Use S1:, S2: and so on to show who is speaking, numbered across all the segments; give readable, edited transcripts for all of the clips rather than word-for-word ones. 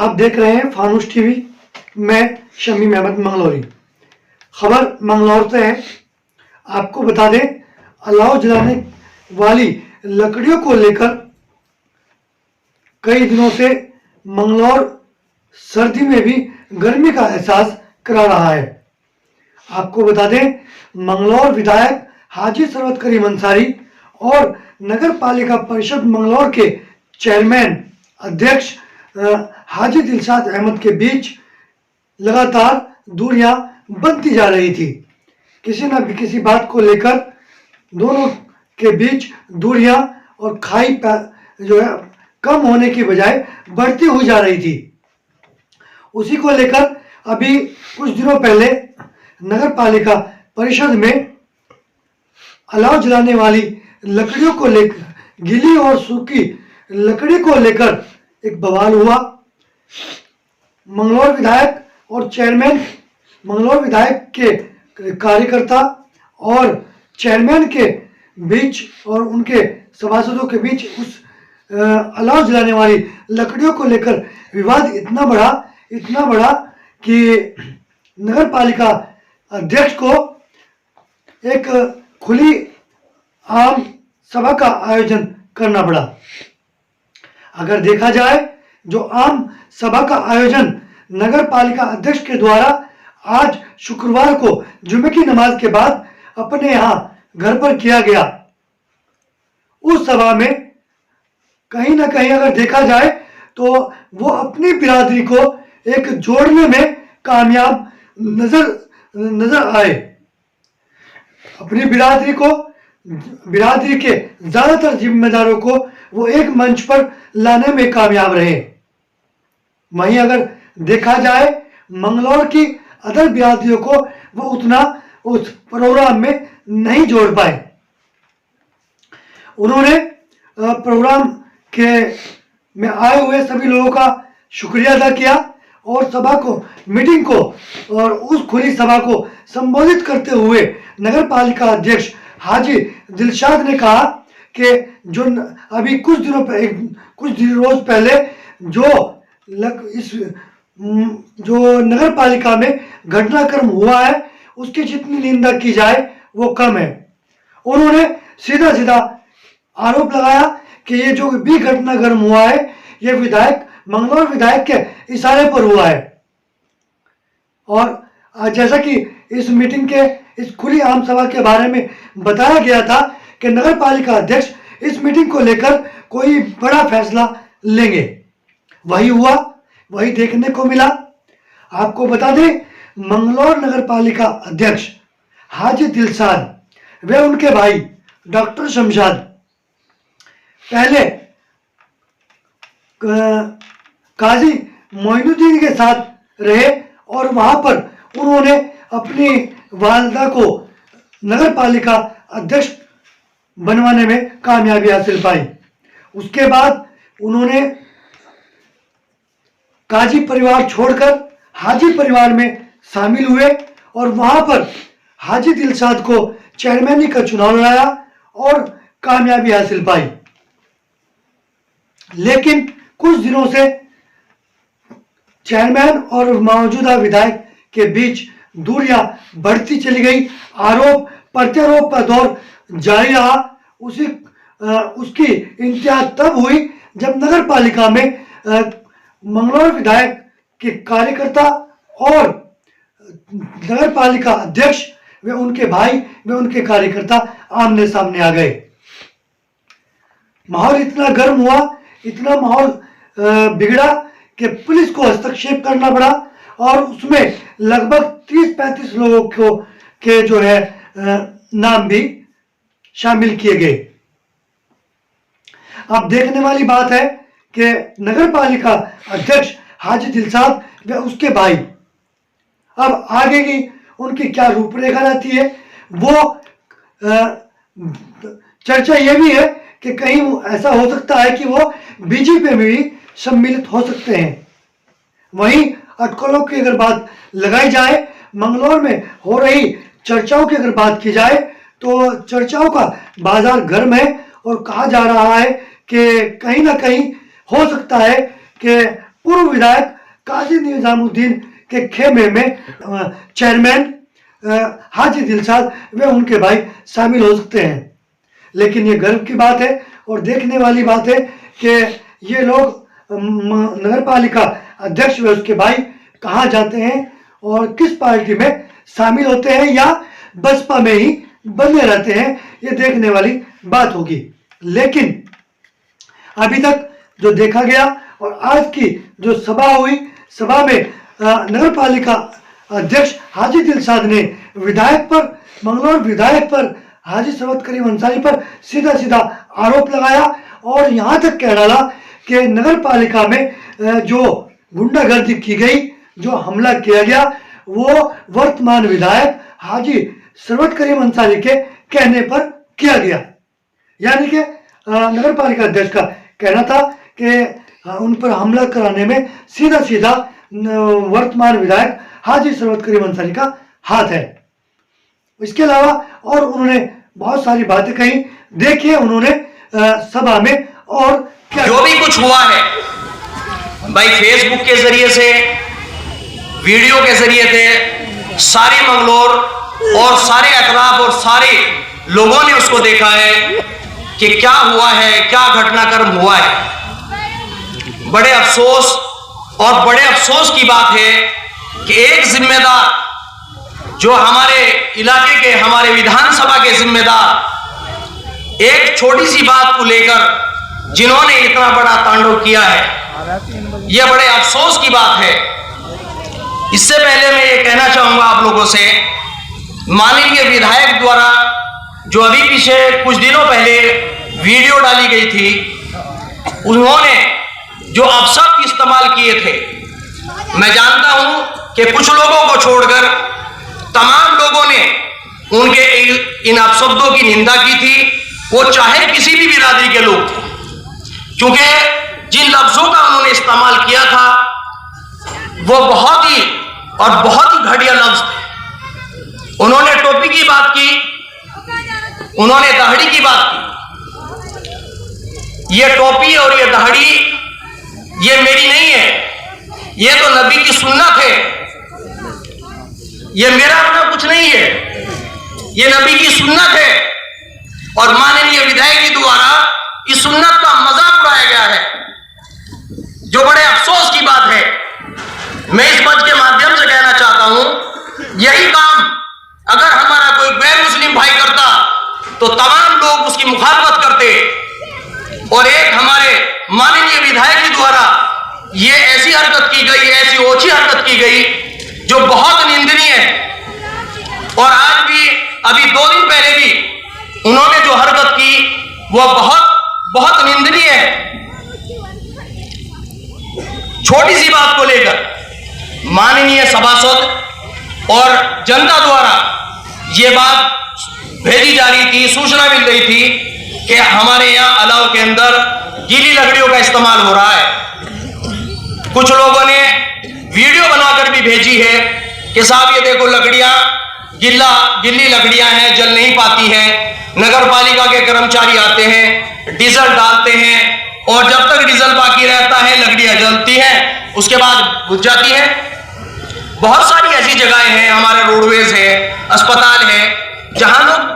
S1: आप देख रहे हैं फानूस टीवी। मैं शमीम अहमद मंगलौरी। खबर मंगलौर से है। आपको बता दें, अलाव जलाने वाली लकड़ियों को लेकर कई दिनों से मंगलौर सर्दी में भी गर्मी का एहसास करा रहा है। आपको बता दें, मंगलौर विधायक हाजी सरवत करीम अंसारी और नगर पालिका परिषद मंगलौर के चेयरमैन अध्यक्ष हाजी दिलशाद अहमद के बीच लगातार दूरियां बनती जा रही थी। किसी न किसी बात को लेकर दोनों के बीच दूरियां और खाई जो है कम होने की बजाय बढ़ती हुई जा रही थी। उसी को लेकर अभी कुछ दिनों पहले नगर पालिका परिषद में अलाव जलाने वाली लकड़ियों को लेकर, गीली और सूखी लकड़ी को लेकर एक बवाल हुआ। मंगलौर विधायक और चेयरमैन, मंगलौर विधायक के कार्यकर्ता और चेयरमैन के बीच और उनके सभासदों के बीच उस अलाव जलाने वाली लकड़ियों को लेकर विवाद इतना बढ़ा कि नगर पालिका अध्यक्ष को एक खुली आम सभा का आयोजन करना पड़ा। अगर देखा जाए, जो आम सभा का आयोजन नगर पालिका अध्यक्ष के द्वारा आज शुक्रवार को जुमे की नमाज के बाद अपने यहाँ घर पर किया गया, उस सभा में कहीं ना कहीं अगर देखा जाए तो वो अपनी बिरादरी को एक जोड़ने में कामयाब नजर आए। अपनी बिरादरी के ज्यादातर जिम्मेदारों को वो एक मंच पर लाने में कामयाब रहे। वहीं अगर देखा जाए, मंगलौर की अदर बिरादरियों को वो उतना उस प्रोग्राम में नहीं जोड़ पाए। उन्होंने प्रोग्राम के में आए हुए सभी लोगों का शुक्रिया अदा किया और सभा को, मीटिंग को और उस खुली सभा को संबोधित करते हुए नगर पालिका अध्यक्ष हाजी दिलशाद ने कहा कि जो अभी कुछ रोज पहले जो नगर पालिका में घटनाक्रम हुआ है, उसकी जितनी निंदा की जाए वो कम है। उन्होंने सीधा आरोप लगाया कि ये जो भी घटनाक्रम हुआ है, ये मंगलौर विधायक के इशारे पर हुआ है। और जैसा कि इस मीटिंग के, इस खुली आम सभा के बारे में बताया गया था कि नगर पालिका अध्यक्ष इस मीटिंग को लेकर कोई बड़ा फैसला लेंगे। वही हुआ, वही देखने को मिला। आपको बता दें, मंगलौर नगर पालिका अध्यक्ष हाजी दिलशाद वे उनके भाई डॉक्टर शमशाद पहले काजी मोइनुद्दीन के साथ रहे और वहां पर उन्होंने अपनी वालदा को नगर पालिका अध्यक्ष बनवाने में कामयाबी हासिल पाई। उसके बाद उन्होंने काजी परिवार छोड़कर हाजी परिवार में शामिल हुए और वहां पर हाजी दिलशाद को चेयरमैनी का चुनाव लड़ाया और कामयाबी हासिल पाई। लेकिन कुछ दिनों से चेयरमैन और मौजूदा विधायक के बीच दूरियां बढ़ती चली गई। आरोप प्रत्यारोप का दौर जारी रहा। उसकी इंतहा तब हुई जब नगर पालिका में मंगलौर विधायक के कार्यकर्ता और नगर पालिका अध्यक्ष वे उनके भाई वे उनके कार्यकर्ता आमने सामने आ गए। माहौल इतना गर्म हुआ, इतना माहौल बिगड़ा कि पुलिस को हस्तक्षेप करना पड़ा और उसमें लगभग 30-35 लोगों के जो है नाम भी शामिल किए गए। अब देखने वाली बात है कि नगर पालिका अध्यक्ष हाजी दिलशाद व उसके भाई अब आगे की उनकी क्या रूपरेखा रहती है। वो चर्चा ये भी है कि कहीं ऐसा हो सकता है कि वो बीजेपी में भी सम्मिलित हो सकते हैं। वहीं अटकलों की अगर बात लगाई जाए, मंगलौर में हो रही चर्चाओं की अगर बात की जाए तो चर्चाओं का बाजार गर्म है और कहा जा रहा है कि कहीं ना कहीं हो सकता है कि पूर्व विधायक काजी निजामुद्दीन के खेमे में चेयरमैन हाजी दिलशाद व उनके भाई शामिल हो सकते हैं। लेकिन ये गर्व की बात है और देखने वाली बात है कि ये लोग नगर पालिका अध्यक्ष व उसके भाई कहाँ जाते हैं और किस पार्टी में शामिल होते हैं या बसपा में ही बने रहते हैं, ये देखने वाली बात होगी। लेकिन अभी तक जो देखा गया और आज की जो सभा हुई, सभा में नगर पालिका अध्यक्ष हाजी दिलशाद ने विधायक पर, मंगलौर विधायक पर, हाजी सरवत करीम अंसारी पर सीधा सीधा आरोप लगाया और यहाँ तक कह डाला कि नगर पालिका में जो गुंडागर्दी की गई, जो हमला किया गया, वो वर्तमान विधायक हाजी सरवत करीम अंसारी के कहने पर किया गया। यानी कि नगर पालिका अध्यक्ष का कहना था कि उन पर हमला कराने में सीधा सीधा वर्तमान विधायक हाजी सरवत करीम अंसारी का हाथ है। इसके अलावा और उन्होंने बहुत सारी बातें कही। देखिए उन्होंने सभा में और क्या
S2: जो भी कुछ हुआ है भाई, फेसबुक के जरिए से, वीडियो के जरिए से सारे मंगलौर और सारे अतराफ और सारे लोगों ने उसको देखा है कि क्या हुआ है, क्या घटनाक्रम हुआ है। बड़े अफसोस और बड़े अफसोस की बात है कि एक जिम्मेदार जो हमारे इलाके के, हमारे विधानसभा के जिम्मेदार, एक छोटी सी बात को लेकर जिन्होंने इतना बड़ा तांडव किया है, यह बड़े अफसोस की बात है। इससे पहले मैं ये कहना चाहूंगा आप लोगों से, माननीय विधायक द्वारा जो अभी पीछे कुछ दिनों पहले वीडियो डाली गई थी, उन्होंने जो अपशब्द इस्तेमाल किए थे, मैं जानता हूं कि कुछ लोगों को छोड़कर तमाम लोगों ने उनके इन अपशब्दों की निंदा की थी, वो चाहे किसी भी बिरादरी के लोग थे, क्योंकि जिन लफ्जों का उन्होंने इस्तेमाल किया था वो बहुत ही घटिया लफ्ज थे। उन्होंने टोपी की बात की, उन्होंने दाढ़ी की बात की। ये टोपी और ये दाढ़ी ये मेरी नहीं है, ये तो नबी की सुन्नत है, ये मेरा अपना कुछ नहीं है, ये नबी की सुन्नत है। और माननीय विधायक जी द्वारा इस सुन्नत का मजाक उड़ाया गया है, जो बड़े अफसोस की बात है। मैं इस मंच के माध्यम से कहना चाहता हूं, यही काम अगर हमारा कोई गैर मुस्लिम भाई करता तो तमाम लोग उसकी मुखालफत करते। और एक हमारे माननीय विधायक जी द्वारा ये ऐसी हरकत की गई, ऐसी ओछी हरकत की गई जो बहुत निंदनीय है। और आज भी, अभी 2 दिन पहले भी उन्होंने जो हरकत की वह बहुत निंदनीय है। छोटी सी बात को लेकर माननीय सभासद और जनता द्वारा यह बात भेजी जा रही थी, सूचना मिल रही थी कि हमारे यहाँ अलाव के अंदर गीली लकड़ियों का इस्तेमाल हो रहा है। कुछ लोगों ने वीडियो बनाकर भी भेजी है कि साहब ये देखो लकड़ियां गिल्ली लकड़ियां हैं, जल नहीं पाती हैं। नगर पालिका के कर्मचारी आते हैं, डीजल डालते हैं और जब तक डीजल बाकी रहता है लकड़ियां जलती हैं, उसके बाद बुझ जाती हैं। बहुत सारी ऐसी जगहें हैं, हमारे रोडवेज है, अस्पताल है, जहां लोग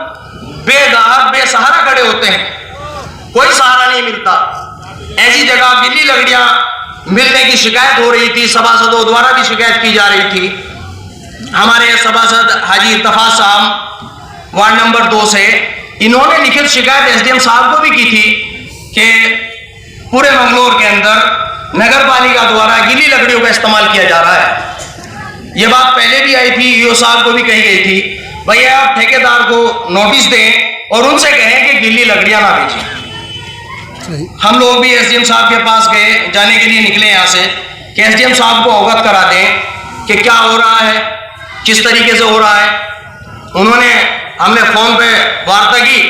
S2: बेसहारा खड़े होते हैं, कोई सहारा नहीं मिलता। ऐसी जगह गिल्ली लकड़ियां मिलने की शिकायत हो रही थी, सभासदों द्वारा भी शिकायत की जा रही थी। हमारे सभासद हाजी इत्तफाक साहब वार्ड नंबर 2 से, इन्होंने लिखित शिकायत एसडीएम साहब को भी की थी कि पूरे मंगलौर के अंदर नगर पालिका द्वारा गिल्ली लकड़ियों का इस्तेमाल किया जा रहा है। यह बात पहले भी आई थी, ईओ साहब को भी कही गई थी, भैया आप ठेकेदार को नोटिस दें और उनसे कहें कि गिल्ली लकड़ियां ना बेचें। हम लोग भी एसडीएम साहब के पास गए, जाने के लिए निकले यहाँ से कि एसडीएम साहब को अवगत करा दें कि क्या हो रहा है, किस तरीके से हो रहा है। हमने फोन पे वार्ता की,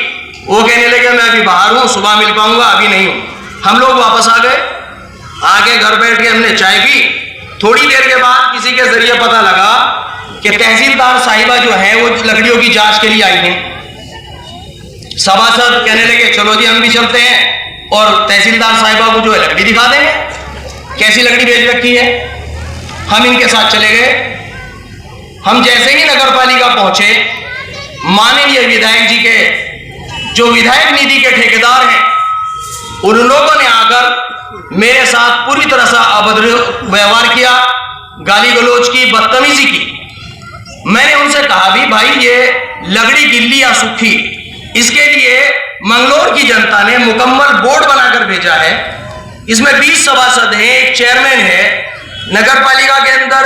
S2: वो कहने लगे मैं अभी बाहर हूँ, सुबह मिल पाऊंगा, अभी नहीं हूँ। हम लोग वापस आ गए, आगे घर बैठ के हमने चाय पी। थोड़ी देर के बाद किसी के जरिए पता लगा कि तहसीलदार साहिबा जो है वो लकड़ियों की जांच के लिए आई हैं। सभासद कहने लगे चलो जी हम भी चलते हैं और तहसीलदार साहिबा को जो है लकड़ी दिखा देंगे, कैसी लकड़ी भेज रखी है। हम इनके साथ चले गए। हम जैसे ही नगर पालिका पहुंचे, माननीय विधायक जी के जो विधायक निधि के ठेकेदार हैं, उन लोगों ने आकर मेरे साथ पूरी तरह से अभद्र व्यवहार किया, गाली गलौज की, बदतमीजी की। मैंने उनसे कहा भी भाई ये लगड़ी गिल्ली या सूखी, इसके लिए मंगलौर की जनता ने मुकम्मल बोर्ड बनाकर भेजा है। इसमें 20 सभासद हैं, एक चेयरमैन है, नगर पालिका के अंदर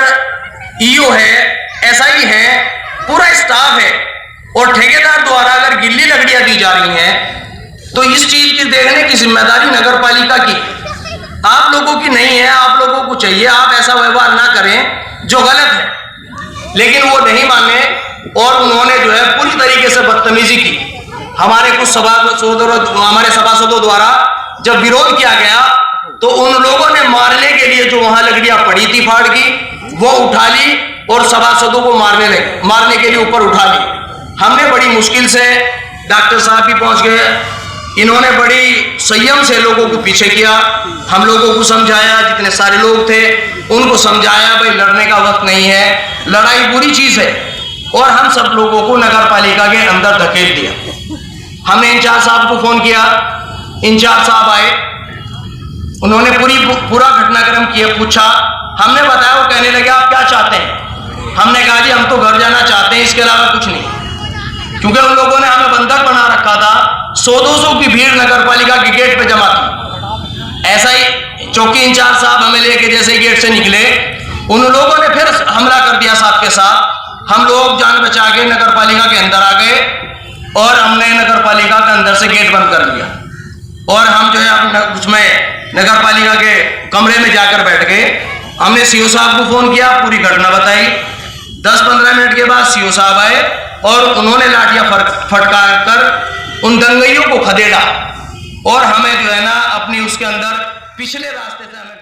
S2: ईओ है, एसआई है, पूरा स्टाफ है, और ठेकेदार द्वारा अगर गिल्ली लकड़ियां दी जा रही हैं तो इस चीज की देखने की जिम्मेदारी नगर पालिका की, आप लोगों की नहीं है। आप लोगों को चाहिए आप ऐसा व्यवहार ना करें जो गलत है, लेकिन वो नहीं माने और उन्होंने जो है पूरी तरीके से बदतमीजी की। हमारे कुछ सभासदों द्वारा जब विरोध किया गया तो उन लोगों ने मारने के लिए जो वहां लकड़ियां पड़ी थी फाड़ की, वो उठा ली और सभासदों को मारने के लिए ऊपर उठा ली। हमने बड़ी मुश्किल से, डॉक्टर साहब भी पहुंच गए, इन्होंने बड़ी संयम से लोगों को पीछे किया। हम लोगों को समझाया, जितने सारे लोग थे उनको समझाया भाई लड़ने का वक्त नहीं है, लड़ाई बुरी चीज है, और हम सब लोगों को नगर पालिका के अंदर धकेल दिया। हमने इंचार्ज साहब को फोन किया, इंचार्ज साहब आए, उन्होंने पूरा घटनाक्रम किया, पूछा, हमने बताया, वो कहने लगे आप क्या चाहते हैं। हमने कहा जी हम तो घर जाना चाहते हैं, इसके अलावा कुछ नहीं, क्योंकि उन लोगों ने हमें बंधक बना रखा था। 100-200 की भीड़ नगर पालिका के गेट पे जमा थी। ऐसा ही चौकी इंचार्ज साहब हमें लेके जैसे गेट से निकले, उन लोगों ने फिर हमला कर दिया साथ के साथ। हम लोग जान बचा के नगर पालिका के अंदर आ गए और हमने नगर पालिका के अंदर से गेट बंद कर दिया, और हम जो है उसमें नगर पालिका के कमरे में जाकर बैठ गए। हमने सीओ साहब को फोन किया, पूरी घटना बताई। 10-15 मिनट के बाद सीओ साहब आए और उन्होंने लाठियां फटकार कर उन दंगइयों को खदेड़ा, और हमें जो है ना अपनी उसके अंदर पिछले रास्ते से हमें